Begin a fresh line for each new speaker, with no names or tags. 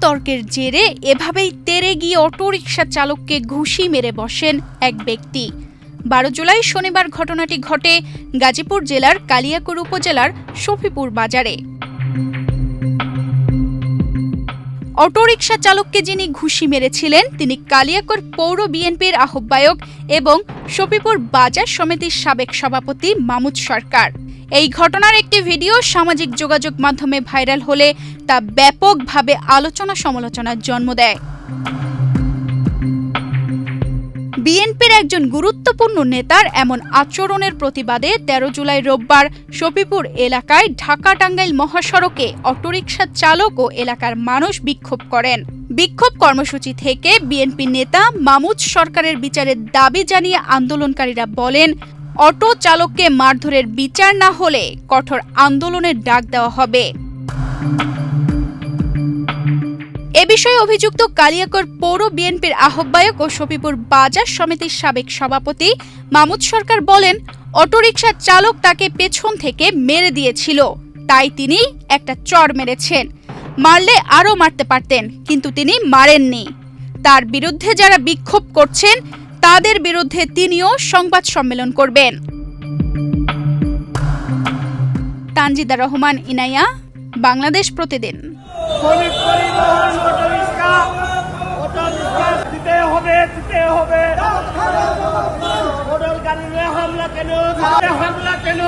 তর্কের জেরে এভাবেই তেড়ে গিয়ে অটোরিকশা চালককে ঘুষি মেরে বসেন এক ব্যক্তি। 12 জুলাই শনিবার ঘটনাটি ঘটে গাজীপুর জেলার কালিয়াকৈর উপজেলার শফিপুর বাজারে। অটোরিকশা চালককে যিনি ঘুষি মেরেছিলেন তিনি কালিয়াকৈর পৌর বিএনপির আহ্বায়ক এবং শফিপুর বাজার সমিতির সাবেক সভাপতি মামুদ সরকার। এই ঘটনার একটি ভিডিও সামাজিক যোগাযোগ মাধ্যমে ভাইরাল হলে তা ব্যাপকভাবে আলোচনা সমালোচনার জন্ম দেয়। বিএনপির একজন গুরুত্বপূর্ণ নেতার এমন আচরণের প্রতিবাদে 13 জুলাই রোববার শফিপুর এলাকায় ঢাকা-টাঙ্গাইল মহাসড়কে অটোরিকশা চালক ও এলাকার মানুষ বিক্ষোভ করেন। বিক্ষোভ কর্মসূচি থেকে বিএনপি নেতা মামুদ সরকারের বিচারের দাবি জানিয়ে আন্দোলনকারীরা বলেন, অটো চালককে মারধরের বিচার না হলে কঠোর আন্দোলনের ডাক দেওয়া হবে। এ বিষয়ে অভিযুক্ত কালিয়াকৈর পৌর বিএনপির আহ্বায়ক ও শফিপুর বাজার সমিতির সাবেক সভাপতি মামুদ সরকার বলেন, অটোরিকশা চালক তাকে পেছন থেকে মেরে দিয়েছিল, তাই তিনি একটা চড় মেরেছেন। মারলে আরও মারতে পারতেন, কিন্তু তিনি মারেননি। তার বিরুদ্ধে যারা বিক্ষোভ করছেন তাদের বিরুদ্ধে তিনিও সংবাদ সম্মেলন করবেন। তানজিদা রহমান ইনায়া, বাংলাদেশ প্রতিদিন।
হামলা কেন